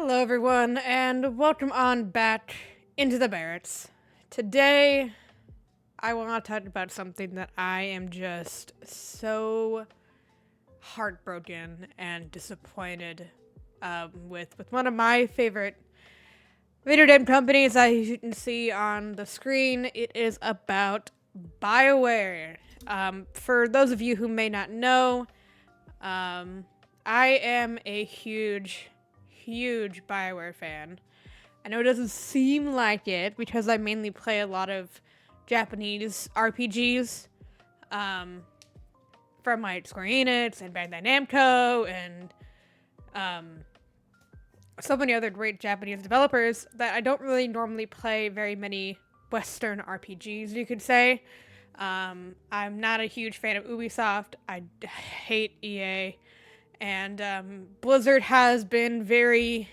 Hello, everyone, and welcome on back into the barracks. Today, I want to talk about something that I am just so heartbroken and disappointed with one of my favorite video game companies. As you can see on the screen, it is about Bioware. For those of you who may not know, I am a huge Bioware fan. I know it doesn't seem like it because I mainly play a lot of Japanese RPGs from like Square Enix and Bandai Namco and so many other great Japanese developers that I don't really normally play very many Western RPGs, you could say. I'm not a huge fan of Ubisoft. I hate EA. And Blizzard has been very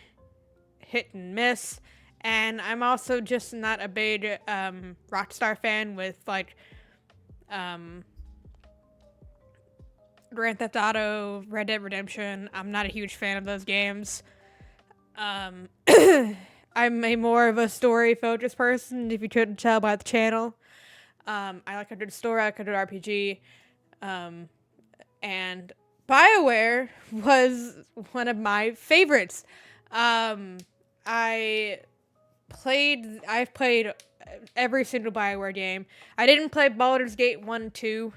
hit and miss. And I'm also just not a big Rockstar fan with like Grand Theft Auto, Red Dead Redemption. I'm not a huge fan of those games. I'm a more of a story-focused person, if you couldn't tell by the channel. I like a good story, I like a good RPG. And Bioware was one of my favorites. I've played every single Bioware game. I didn't play Baldur's Gate 1 and 2.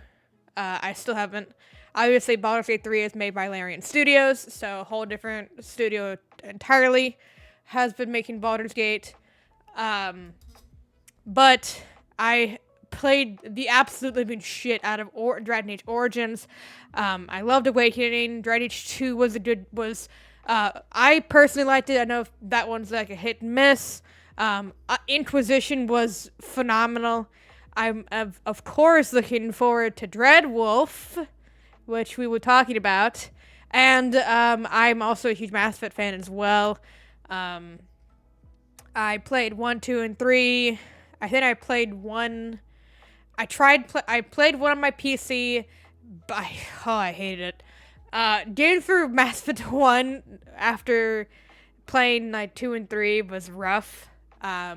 I still haven't. Obviously, Baldur's Gate 3 is made by Larian Studios, so a whole different studio entirely has been making Baldur's Gate. But I played the absolute living shit out of Dragon Age Origins. I loved Awakening. Dragon Age 2 I personally liked it. I know that one's like a hit and miss. Inquisition was phenomenal. I'm of course looking forward to Dreadwolf, which we were talking about. And I'm also a huge Mass Effect fan as well. I played 1, 2, and 3. I think I played 1. I played 1 on my PC, but I hated it. Getting through Mass Effect 1 after playing like 2 and 3 was rough. I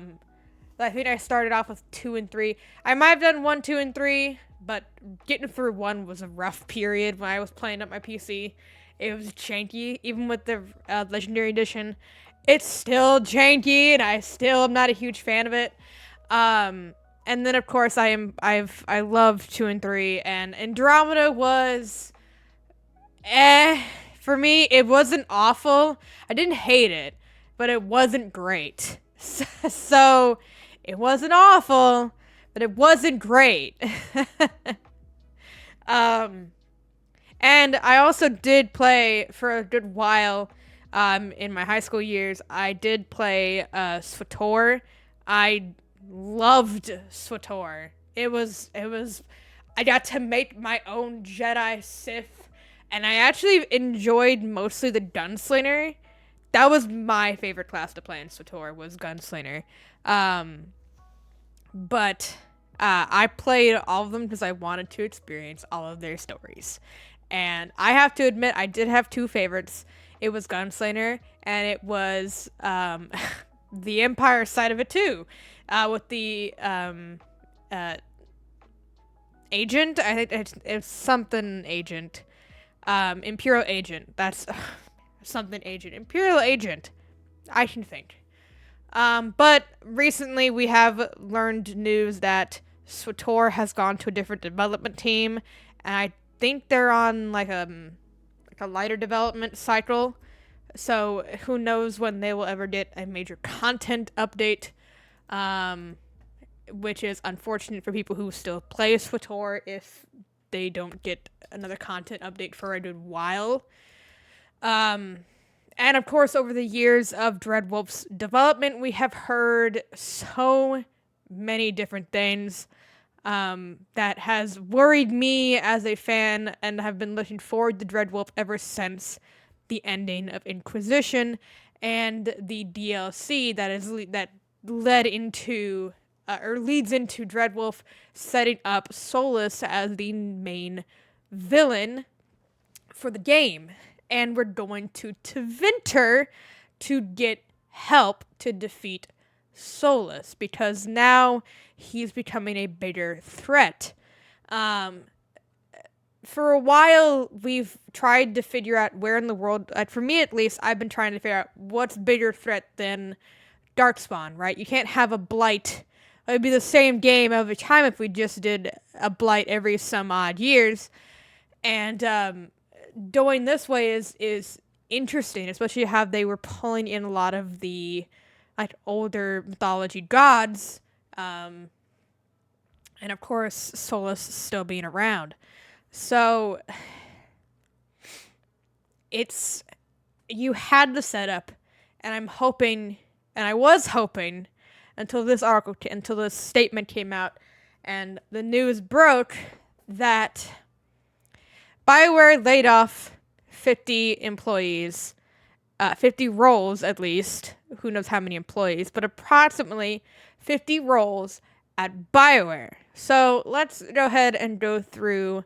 think I started off with 2 and 3. I might have done 1, 2, and 3, but getting through 1 was a rough period when I was playing up my PC. It was janky, even with the Legendary Edition. It's still janky, and I still am not a huge fan of it. And then of course I love 2 and 3, and Andromeda was for me. It wasn't awful. I didn't hate it, but it wasn't great. So it wasn't awful, but it wasn't great. And I also did play for a good while in my high school years. I did play SWTOR. I loved SWTOR. It was I got to make my own Jedi Sith, and I actually enjoyed mostly the Gunslinger. That was my favorite class to play in SWTOR, was Gunslinger. But I played all of them because I wanted to experience all of their stories. And I have to admit, I did have 2 favorites. It was Gunslinger, and it was the Empire side of it too. With the agent, I think it's something agent, Imperial agent. That's something agent, Imperial agent. I can think. But recently we have learned news that SWTOR has gone to a different development team, and I think they're on like a lighter development cycle. So who knows when they will ever get a major content update, which is unfortunate for people who still play SWTOR if they don't get another content update for a good while. And of course, over the years of Dreadwolf's development, we have heard so many different things that has worried me as a fan, and have been looking forward to Dreadwolf ever since the ending of Inquisition and the DLC that led into or leads into Dreadwolf setting up Solus as the main villain for the game. And we're going to Tevinter to get help to defeat Solus, because now he's becoming a bigger threat. For a while, we've tried to figure out where in the world, like for me at least, I've been trying to figure out what's bigger threat than Darkspawn, right? You can't have a Blight. It would be the same game every time if we just did a Blight every some odd years. And doing this way is interesting, especially how they were pulling in a lot of the like older mythology gods, and of course Solus still being around. So you had the setup, and I was hoping until this statement came out and the news broke that Bioware laid off 50 employees, 50 roles at least. Who knows how many employees, but approximately 50 roles at Bioware. So let's go ahead and go through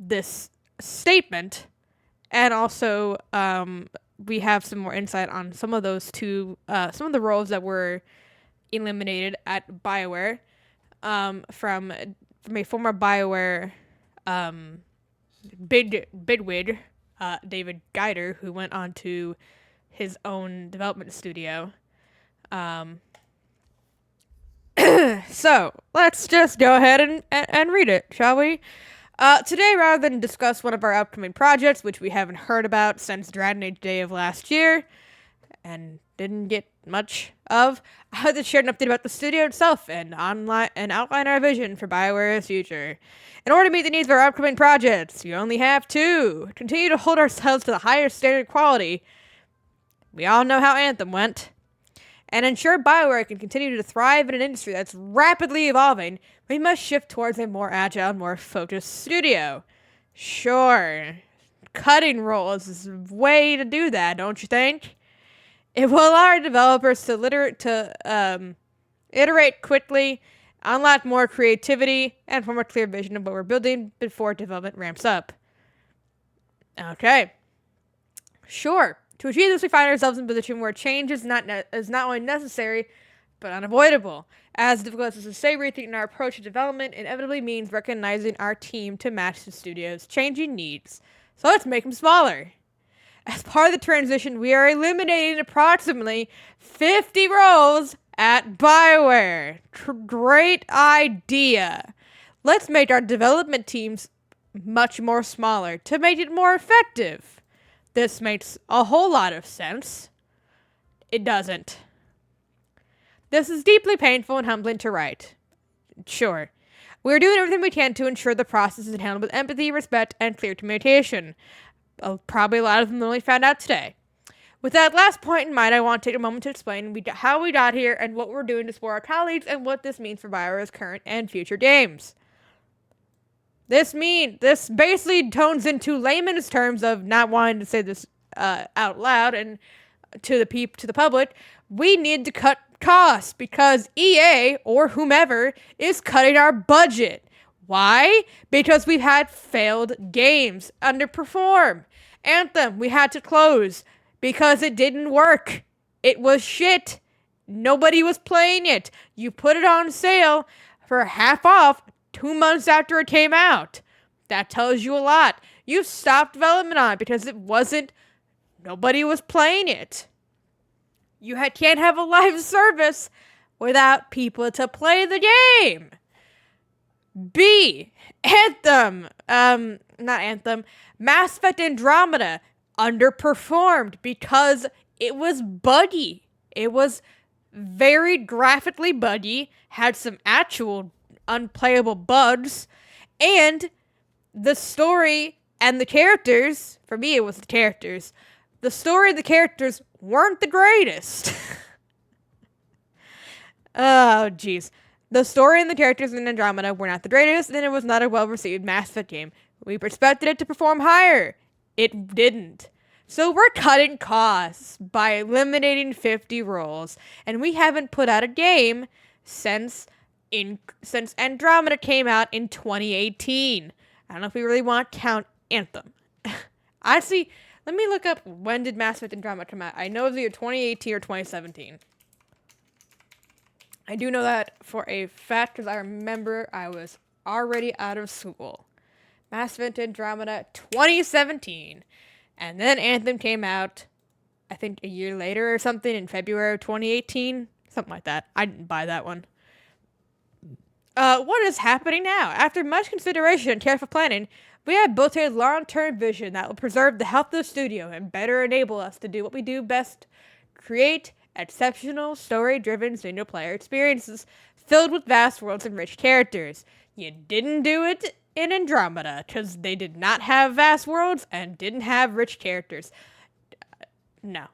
this statement, and also we have some more insight on some of those some of the roles that were eliminated at Bioware, from a former Bioware bigwig, David Geider, who went on to his own development studio. So let's just go ahead and read it, shall we? Today, rather than discuss one of our upcoming projects, which we haven't heard about since Dragon Age Day of last year, and didn't get much of, I had to share an update about the studio itself and outline our vision for Bioware's future. In order to meet the needs of our upcoming projects, we only have two. Continue to hold ourselves to the highest standard of quality. We all know how Anthem went. And ensure Bioware can continue to thrive in an industry that's rapidly evolving, we must shift towards a more agile, more focused studio. Sure, cutting roles is a way to do that, don't you think? It will allow our developers to iterate quickly, unlock more creativity, and form a clear vision of what we're building before development ramps up. Okay. Sure. To achieve this, we find ourselves in a position where change is not only necessary, but unavoidable. As difficult as it is to say, rethinking our approach to development inevitably means recognizing our team to match the studio's changing needs. So let's make them smaller. As part of the transition, we are eliminating approximately 50 roles at Bioware. Great idea. Let's make our development teams much more smaller to make it more effective. This makes a whole lot of sense. It doesn't. This is deeply painful and humbling to write. Sure. We're doing everything we can to ensure the process is handled with empathy, respect, and clear communication. Probably a lot of them only found out today. With that last point in mind, I want to take a moment to explain how we got here and what we're doing to support our colleagues and what this means for Bioware's current and future games. This basically tones into layman's terms of not wanting to say this out loud and to the public. We need to cut costs because EA or whomever is cutting our budget. Why? Because we've had failed games underperform. Anthem, we had to close because it didn't work. It was shit. Nobody was playing it. You put it on sale for half off 2 months after it came out. That tells you a lot. You stopped development on it because nobody was playing it. You can't have a live service without people to play the game. B, Mass Effect Andromeda underperformed because it was buggy. It was very graphically buggy, had some actual unplayable bugs, and the story and the characters, for me it was the characters, the story and the characters weren't the greatest. Oh, jeez. The story and the characters in Andromeda were not the greatest, and it was not a well-received Mass Effect game. We expected it to perform higher. It didn't. So we're cutting costs by eliminating 50 roles, and we haven't put out a game since Andromeda came out in 2018. I don't know if we really want to count Anthem. Honestly, Let me look up when did Mass Effect Andromeda come out. I know it was either 2018 or 2017. I do know that for a fact because I remember I was already out of school. Mass Effect Andromeda 2017. And then Anthem came out, I think a year later or something, in February of 2018. Something like that. I didn't buy that one. What is happening now? After much consideration and careful planning, we have built a long-term vision that will preserve the health of the studio and better enable us to do what we do best. Create exceptional, story-driven single-player experiences filled with vast worlds and rich characters. You didn't do it in Andromeda, because they did not have vast worlds and didn't have rich characters. No.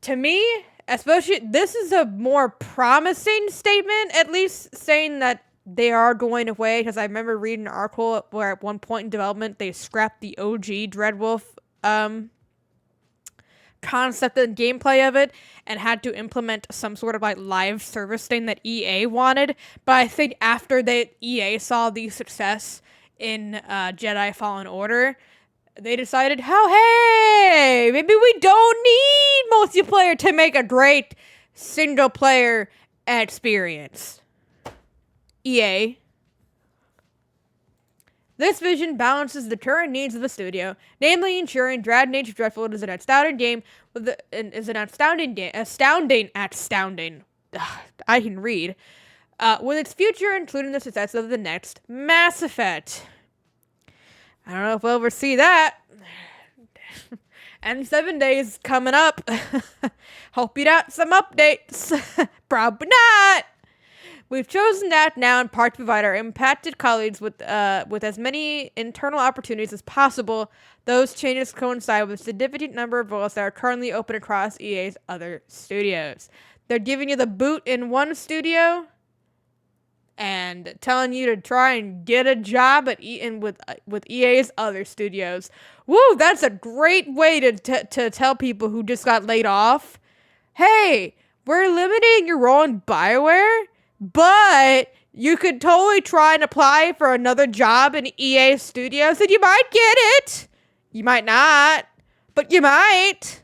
To me, especially, this is a more promising statement, at least saying that they are going away, because I remember reading an article where at one point in development, they scrapped the OG Dreadwolf, concept and gameplay of it and had to implement some sort of like live service thing that EA wanted. But I think after EA saw the success in Jedi Fallen Order, they decided, oh hey, maybe we don't need multiplayer to make a great single player experience. EA. This vision balances the current needs of the studio, namely ensuring Dragon Age Dreadful is an astounding game astounding. I can read. With its future, including the success of the next Mass Effect. I don't know if we'll ever see that. And 7 days coming up. Hope you got some updates. Probably not. We've chosen that now in part to provide our impacted colleagues with as many internal opportunities as possible. Those changes coincide with a significant number of roles that are currently open across EA's other studios. They're giving you the boot in one studio and telling you to try and get a job at with EA's other studios. Woo, that's a great way to tell people who just got laid off, hey, we're limiting your role in Bioware, but you could totally try and apply for another job in EA Studios and you might get it. You might not, but you might.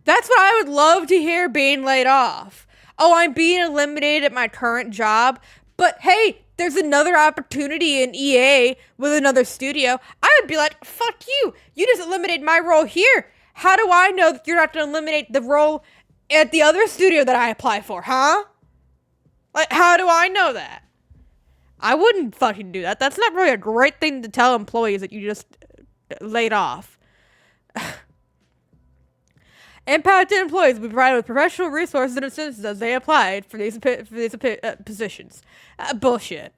That's what I would love to hear being laid off. Oh, I'm being eliminated at my current job, but hey, there's another opportunity in EA with another studio. I would be like, fuck you. You just eliminated my role here. How do I know that you're not going to eliminate the role at the other studio that I apply for, huh? Like, how do I know that? I wouldn't fucking do that. That's not really a great thing to tell employees that you just laid off. Impacted employees will be provided with professional resources and assistance as they applied for these positions. Bullshit.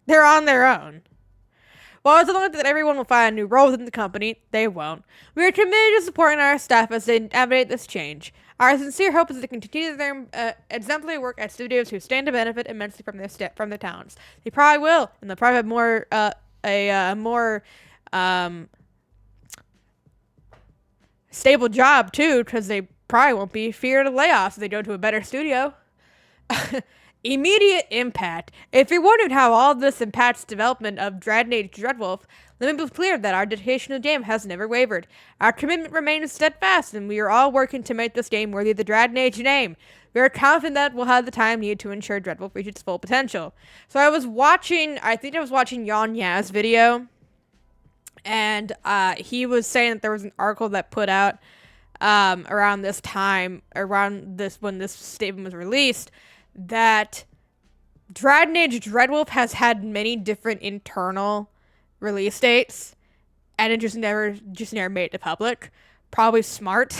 They're on their own. While it's unlikely that everyone will find a new role within the company, they won't. We are committed to supporting our staff as they navigate this change. Our sincere hope is to continue their exemplary work at studios who stand to benefit immensely from their talents. They probably will, and they'll probably have a more stable job too, because they probably won't be feared of layoffs if they go to a better studio. Immediate impact. If you're wondering how all this impacts development of Dragon Age Dreadwolf, let me be clear that our dedication to the game has never wavered. Our commitment remains steadfast, and we are all working to make this game worthy of the Dragon Age name. We are confident that we'll have the time needed to ensure Dreadwolf reaches its full potential. So I was watching Yon Ya's video, and he was saying that there was an article that put out around this when this statement was released, that Dragon Age Dreadwolf has had many different internal release dates, and it just never made it to public. Probably smart.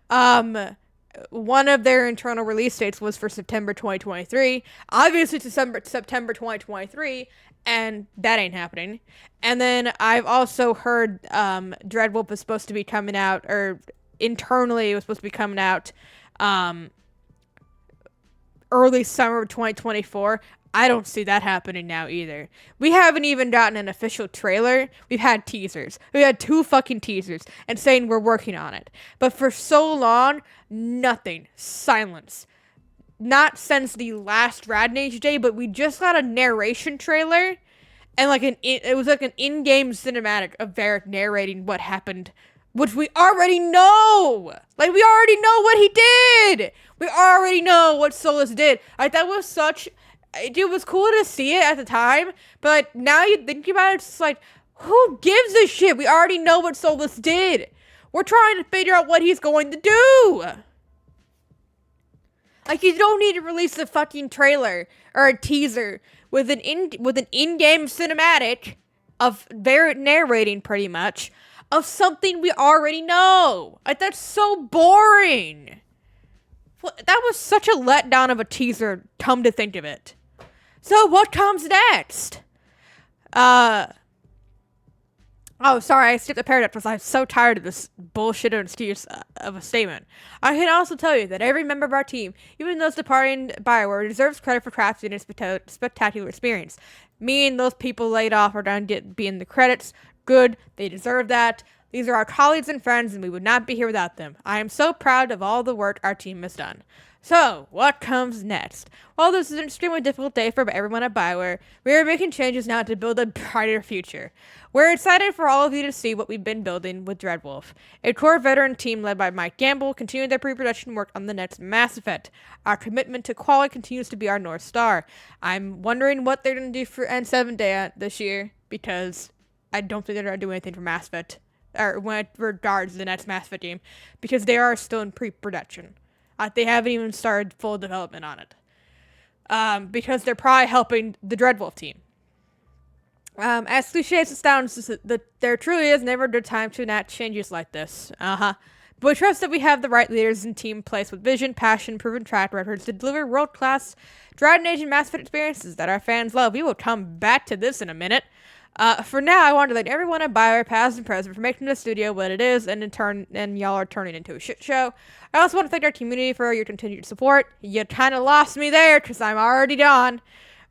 One of their internal release dates was for September 2023. Obviously, it's September 2023, and that ain't happening. And then I've also heard Dreadwolf was supposed to be coming out, or internally it was supposed to be coming out early summer of 2024. I don't see that happening now either. We haven't even gotten an official trailer. We've had teasers. We had 2 fucking teasers and saying we're working on it. But for so long, nothing. Silence. Not since the last Dragon Age day, but we just got a narration trailer. And it was like an in-game cinematic of Varric narrating what happened, which we already know. Like, we already know what he did. We already know what Solus did. Like, that was such... It was cool to see it at the time, but like, now you think about it, it's just like, who gives a shit? We already know what Solus did. We're trying to figure out what he's going to do. Like, you don't need to release a fucking trailer or a teaser with an in-game cinematic of Barrett narrating, pretty much, of something we already know. Like, that's so boring. That was such a letdown of a teaser, come to think of it. So, what comes next? Oh, sorry, I skipped the paragraph because I'm so tired of this bullshit excuse of a statement. I can also tell you that every member of our team, even those departing Bioware, deserves credit for crafting a spectacular experience. Me and those people laid off are going to be in the credits. Good, they deserve that. These are our colleagues and friends, and we would not be here without them. I am so proud of all the work our team has done. So, what comes next? Well, this is an extremely difficult day for everyone at Bioware. We are making changes now to build a brighter future. We're excited for all of you to see what we've been building with Dreadwolf. A core veteran team led by Mike Gamble continued their pre-production work on the next Mass Effect. Our commitment to quality continues to be our North Star. I'm wondering what they're going to do for N7 Day this year, because I don't think they're going to do anything for Mass Effect, or when it regards the next Mass Effect game, because they are still in pre-production. They haven't even started full development on it. Because they're probably helping the Dreadwolf team. As cliche as it sounds, there truly is never a good time to enact changes like this. But we trust that we have the right leaders and team in place with vision, passion, proven track records to deliver world-class Dragon Age and Mass Effect experiences that our fans love. We will come back to this in a minute. For now, I want to thank everyone at Bioware, past and present, for making the studio what it is, and y'all are turning into a shit show. I also want to thank our community for your continued support. You kind of lost me there, because I'm already gone.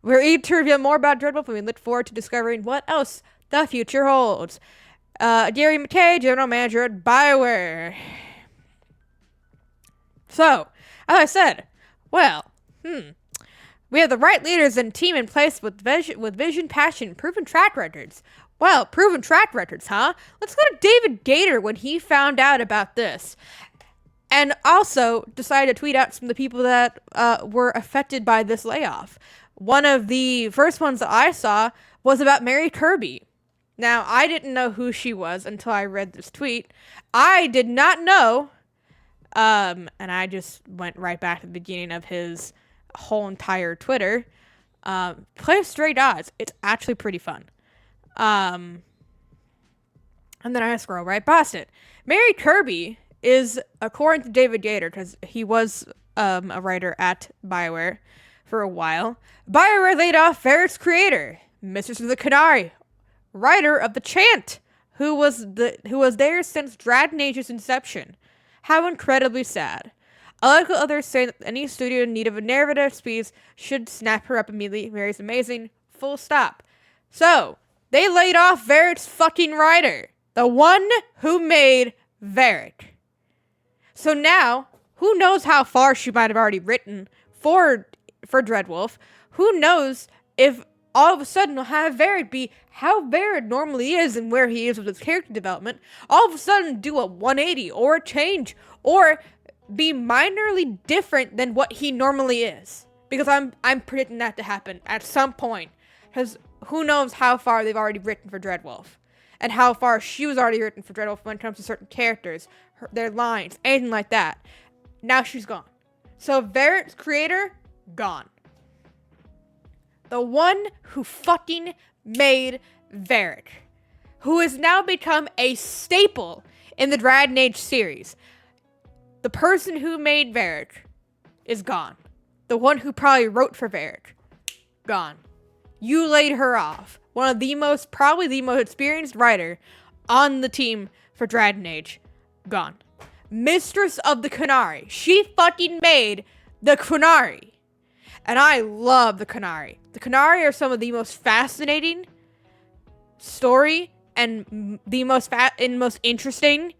We're eager to reveal more about Dreadwolf, and we look forward to discovering what else the future holds. Gary McKay, General Manager at Bioware. So, as I said, well, we have the right leaders and team in place with vision, passion, proven track records. Well, proven track records, huh? Let's go to David Gator when he found out about this. And also decided to tweet out some of the people that were affected by this layoff. One of the first ones that I saw was about Mary Kirby. Now, I didn't know who she was until I read this tweet. I did not know, and I just went right back to the beginning of his whole entire Twitter. Play Stray Dogs. It's actually pretty fun. And then I scroll right past it. Mary Kirby is, according to David Gator, because he was a writer at Bioware for a while, Bioware laid off Varric's creator, Mistress of the Canary, writer of The Chant, who was there since Dragon Age's inception. How incredibly sad. I like what others say that any studio in need of a narrative piece should snap her up immediately. Mary's amazing. Full stop. So, they laid off Varric's fucking writer. The one who made Varric. So now, who knows how far she might have already written for Dreadwolf. Who knows if all of a sudden we'll have Varric be how Varric normally is and where he is with his character development. All of a sudden do a 180 or a change or be minorly different than what he normally is. Because I'm predicting that to happen at some point. Because who knows how far they've already written for Dreadwolf. And how far she was already written for Dreadwolf when it comes to certain characters, their lines, anything like that. Now she's gone. So Varric's creator, gone. The one who fucking made Varric. Who has now become a staple in the Dragon Age series. The person who made Varric is gone. The one who probably wrote for Varric, gone. You laid her off. Probably the most experienced writer on the team for Dragon Age, gone. Mistress of the Canary. She fucking made the Canary. And I love the Canary. The Canary are some of the most fascinating story and the most interesting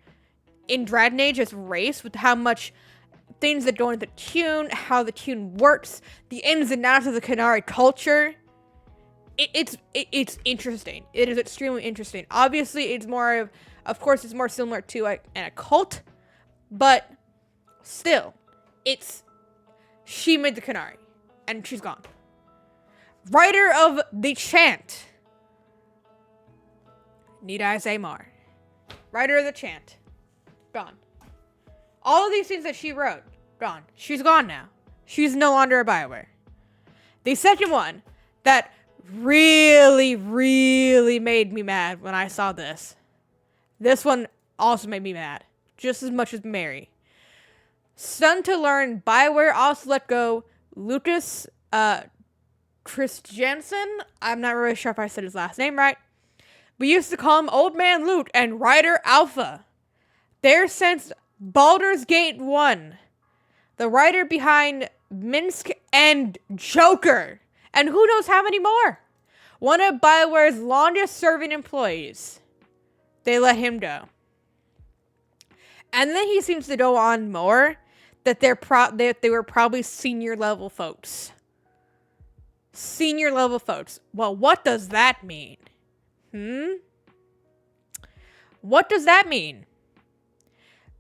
in Dragon Age as race, with how much things that go into the tune, how the tune works, the ins and outs of the Canary culture. It's interesting. It is extremely interesting. Obviously, of course, it's more similar to an occult, but still, she made the Canary, and she's gone. Writer of the chant. Need I say more? Writer of the chant. Gone. All of these things that she wrote, gone. She's gone now. She's no longer a Bioware. The second one that really, really made me mad when I saw this. This one also made me mad. Just as much as Mary. Stunned to learn Bioware also let go Lucas Christiansen. I'm not really sure if I said his last name right. We used to call him Old Man Loot and Rider Alpha. There since Baldur's Gate 1. The writer behind Minsk and Joker. And who knows how many more. One of Bioware's longest serving employees. They let him go. And then he seems to go on more that they were probably senior level folks. Senior level folks. Well, what does that mean? What does that mean?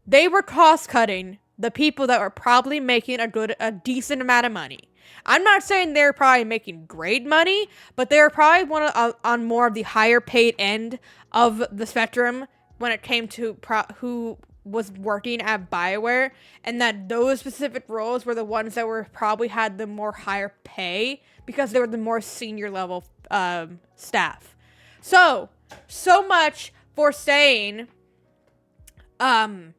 They were cost cutting the people that were probably making a decent amount of money. I'm not saying they're probably making great money, but they were probably on more of the higher paid end of the spectrum when it came to who was working at Bioware, and that those specific roles were the ones that were probably had the more higher pay because they were the more senior level staff. So much for saying the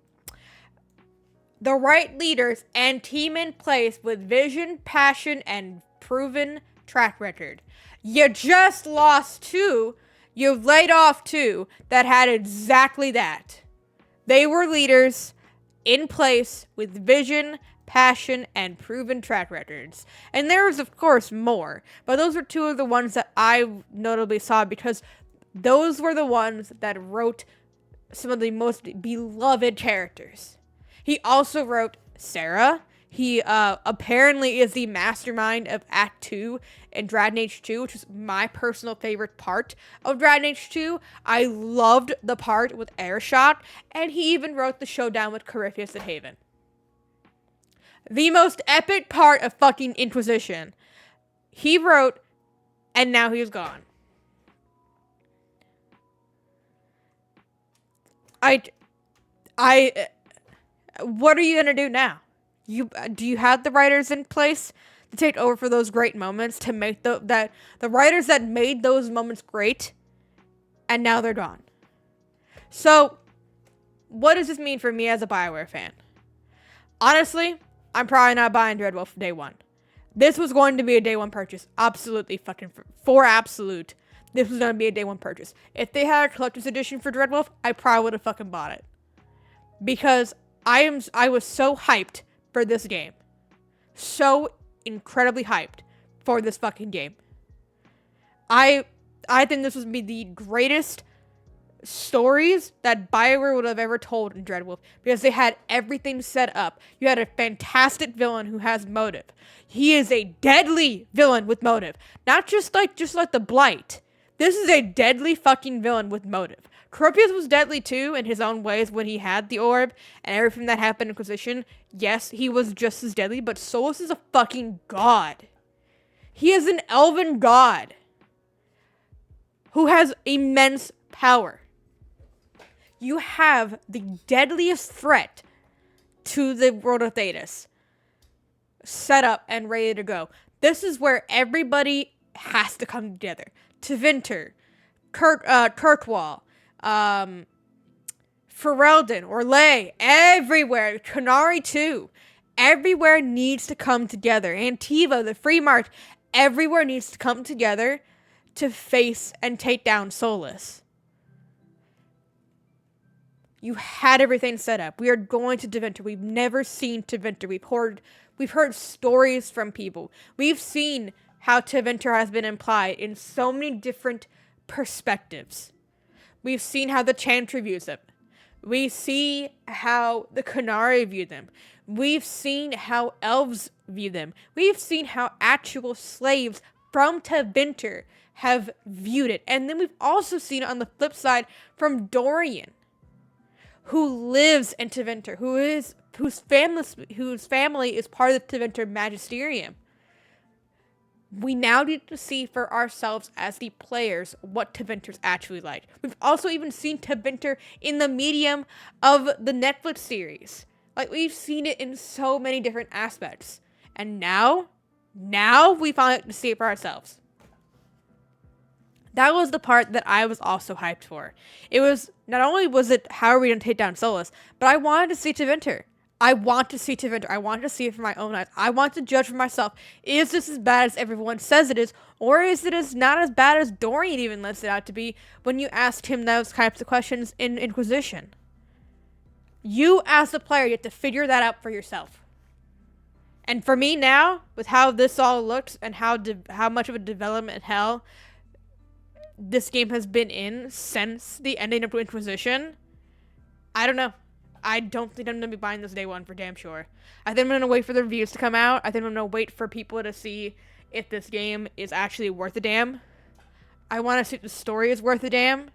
right leaders and team in place with vision, passion, and proven track record. You just lost 2. You've laid off 2 that had exactly that. They were leaders in place with vision, passion, and proven track records. And there was, of course, more. But those were 2 of the ones that I notably saw because those were the ones that wrote some of the most beloved characters. He also wrote Sarah. He apparently is the mastermind of Act 2 in Dragon Age 2, which is my personal favorite part of Dragon Age 2. I loved the part with Airshot, and he even wrote the showdown with Corypheus at Haven. The most epic part of fucking Inquisition. He wrote, and now he's gone. What are you gonna do now? Do you have the writers in place to take over for those great moments, to make the writers that made those moments great, and now they're gone. So, what does this mean for me as a Bioware fan? Honestly, I'm probably not buying Dreadwolf day 1. This was going to be a day 1 purchase. Absolutely fucking for absolute. This was going to be a day 1 purchase. If they had a collector's edition for Dreadwolf, I probably would have fucking bought it. Because I was so hyped for this game. So incredibly hyped for this fucking game. I think this would be the greatest stories that Bioware would have ever told in Dreadwolf, because they had everything set up. You had a fantastic villain who has motive. He is a deadly villain with motive. Not just like the Blight. This is a deadly fucking villain with motive. Corypheus was deadly too in his own ways when he had the orb and everything that happened in Inquisition. Yes, he was just as deadly, but Solus is a fucking god. He is an elven god who has immense power. You have the deadliest threat to the world of Thedas set up and ready to go. This is where everybody has to come together. Tevinter, Kirkwall, Ferelden, Orlais, everywhere. Canary too. Everywhere needs to come together. Antiva, the Free March, everywhere needs to come together to face and take down Solus. You had everything set up. We are going to Tevinter. We've never seen Tevinter. We've heard stories from people. We've seen how Tevinter has been implied in so many different perspectives. We've seen how the Chantry views them. We see how the Canary view them. We've seen how elves view them. We've seen how actual slaves from Tevinter have viewed it. And then we've also seen it on the flip side from Dorian, who lives in Tevinter, whose family is part of the Tevinter Magisterium. We now need to see for ourselves as the players what Tevinter's actually like. We've also even seen Tevinter in the medium of the Netflix series. Like, we've seen it in so many different aspects. And now we finally get to see it for ourselves. That was the part that I was also hyped for. It was, not only was it how are we going to take down Solus, but I wanted to see Tevinter. I want to see Tevinter. I want to see it for my own eyes. I want to judge for myself. Is this as bad as everyone says it is? Or is it not as bad as Dorian even lets it out to be when you asked him those types of questions in Inquisition? You, as the player, you have to figure that out for yourself. And for me now, with how this all looks and how much of a development hell this game has been in since the ending of Inquisition, I don't know. I don't think I'm going to be buying this day one for damn sure. I think I'm going to wait for the reviews to come out. I think I'm going to wait for people to see if this game is actually worth a damn. I want to see if the story is worth a damn.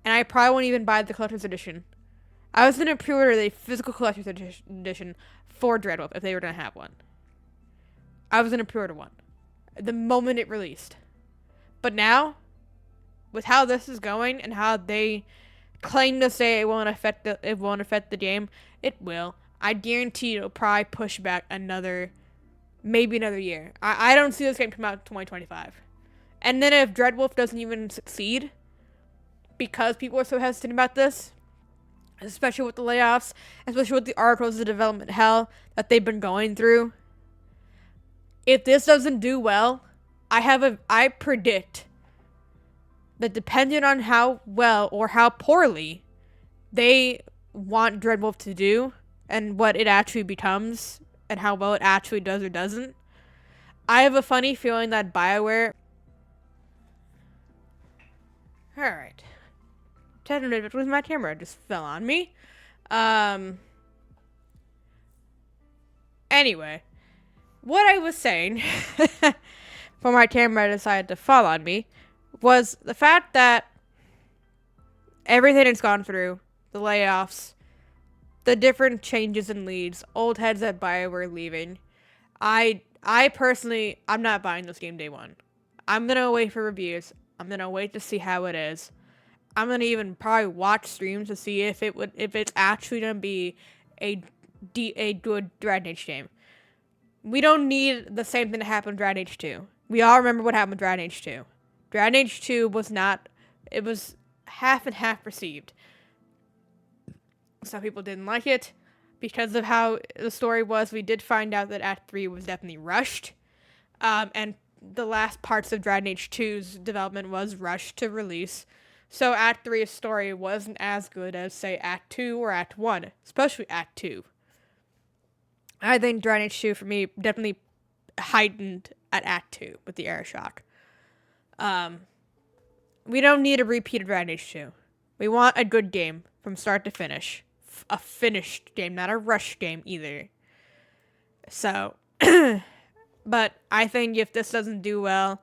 And I probably won't even buy the collector's edition. I was going to pre-order the physical collector's edition for Dreadwolf if they were going to have one. I was going to pre-order one the moment it released. But now, with how this is going and how they claim to say it won't affect the game, it will. I guarantee it'll probably push back maybe another year. I don't see this game come out in 2025. And then if Dreadwolf doesn't even succeed, because people are so hesitant about this, especially with the layoffs, especially with the articles of development hell that they've been going through, if this doesn't do well, I predict that depending on how well or how poorly they want Dreadwolf to do and what it actually becomes and how well it actually does or doesn't, I have a funny feeling that Bioware... Alright. 10 minutes with my camera just fell on me. Anyway, what I was saying before my camera decided to fall on me was the fact that everything it's gone through, the layoffs, the different changes in leads, old heads at Bioware leaving, I personally, I'm not buying this game day one. I'm going to wait for reviews. I'm going to wait to see how it is. I'm going to even probably watch streams to see if it's actually going to be a good Dragon Age game. We don't need the same thing to happen in Dragon Age 2. We all remember what happened with Dragon Age 2. Dragon Age 2 was half and half received. Some people didn't like it because of how the story was. We did find out that Act 3 was definitely rushed. And the last parts of Dragon Age 2's development was rushed to release. So Act 3's story wasn't as good as, say, Act 2 or Act 1, especially Act 2. I think Dragon Age 2, for me, definitely heightened at Act 2 with the era shock. We don't need a repeat of Dragon Age 2. We want a good game from start to finish. A finished game, not a rushed game either. So, but I think if this doesn't do well,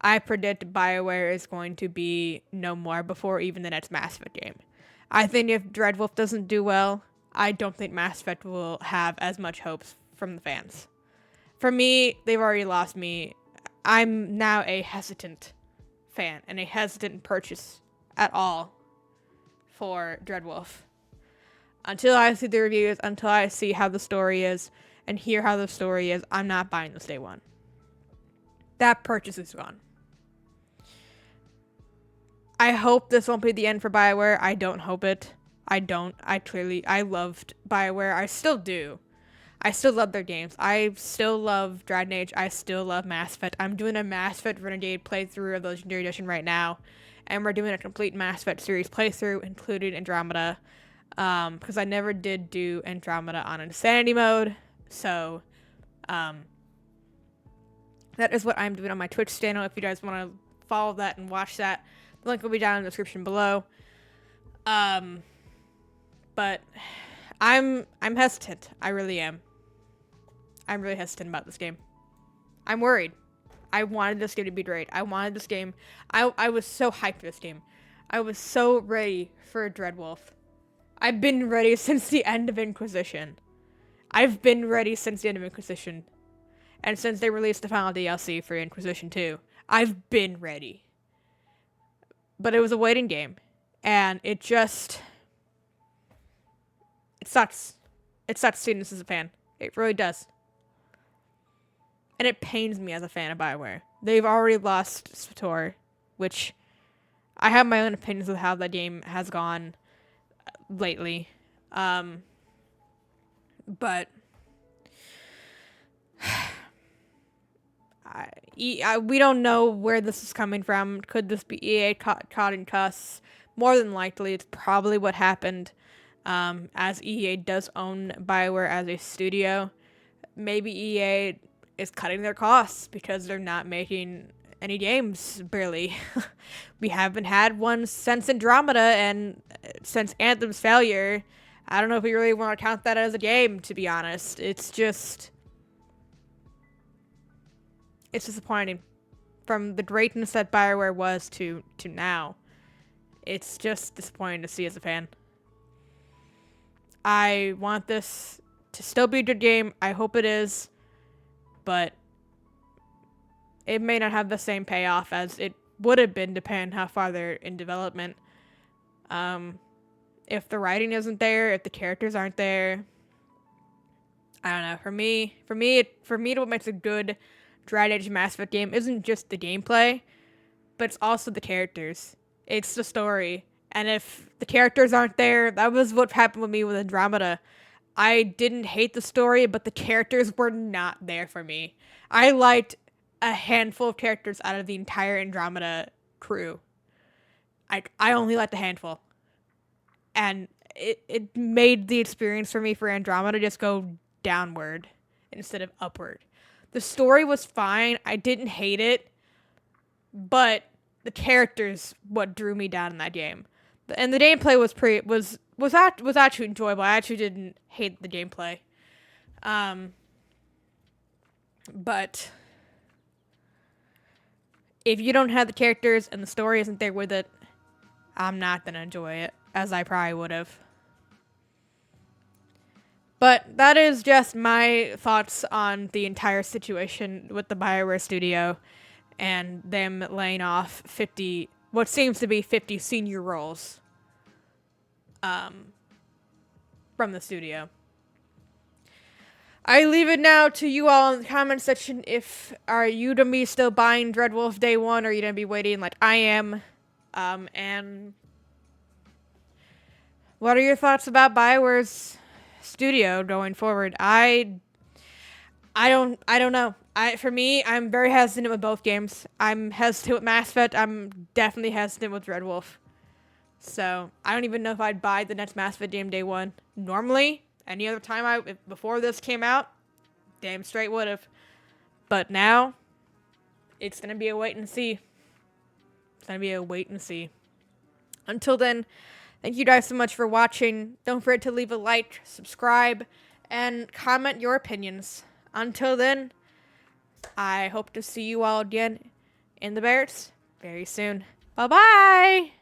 I predict Bioware is going to be no more before even the next Mass Effect game. I think if Dreadwolf doesn't do well, I don't think Mass Effect will have as much hopes from the fans. For me, they've already lost me. I'm now a hesitant fan and a hesitant purchase at all for Dreadwolf. Until I see the reviews, until I see how the story is and hear how the story is, I'm not buying this day one. That purchase is gone. I hope this won't be the end for Bioware. I don't hope it. I loved Bioware. I still do. I still love their games. I still love Dragon Age. I still love Mass Effect. I'm doing a Mass Effect Renegade playthrough of the Legendary Edition right now. And we're doing a complete Mass Effect series playthrough, including Andromeda. Because I never did do Andromeda on Insanity mode. So, that is what I'm doing on my Twitch channel. If you guys want to follow that and watch that, the link will be down in the description below. But I'm hesitant. I really am. I'm really hesitant about this game. I'm worried. I wanted this game to be great. I wanted this game. I was so hyped for this game. I was so ready for Dreadwolf. I've been ready since the end of Inquisition. I've been ready since the end of Inquisition. And since they released the final DLC for Inquisition 2, I've been ready. But it was a waiting game. And it sucks. It sucks seeing this as a fan. It really does. And it pains me as a fan of Bioware. They've already lost SWTOR, which I have my own opinions of how that game has gone lately. But we don't know where this is coming from. Could this be EA caught in cuss? More than likely, it's probably what happened. As EA does own Bioware as a studio, maybe EA is cutting their costs because they're not making any games, barely. We haven't had one since Andromeda and since Anthem's failure. I don't know if we really want to count that as a game, to be honest. It's disappointing. From the greatness that Bioware was to now. It's just disappointing to see as a fan. I want this to still be a good game. I hope it is. But it may not have the same payoff as it would have been depending on how far they're in development. If the writing isn't there, if the characters aren't there, I don't know. For me, what makes a good Dragon Age Mass Effect game isn't just the gameplay, but it's also the characters. It's the story. And if the characters aren't there, that was what happened with me with Andromeda. I didn't hate the story, but the characters were not there for me. I liked a handful of characters out of the entire Andromeda crew. I only liked a handful. And it made the experience for me for Andromeda just go downward instead of upward. The story was fine. I didn't hate it. But the characters what drew me down in that game. And the gameplay was actually enjoyable. I actually didn't hate the gameplay. But if you don't have the characters and the story isn't there with it, I'm not gonna enjoy it as I probably would have. But that is just my thoughts on the entire situation with the Bioware studio and them laying off what seems to be 50 senior roles from the studio. I leave it now to you all in the comment section. Are you gonna be still buying Dreadwolf day one, or are you gonna be waiting like I am? And what are your thoughts about Bioware's studio going forward? I don't know. For me, I'm very hesitant with both games. I'm hesitant with Mass Effect. I'm definitely hesitant with Dreadwolf. So I don't even know if I'd buy the next Mass Effect game day one. Normally, any other time before this came out, damn straight would have. But now, it's gonna be a wait and see. It's gonna be a wait and see. Until then, thank you guys so much for watching. Don't forget to leave a like, subscribe, and comment your opinions. Until then, I hope to see you all again in the barracks very soon. Bye-bye!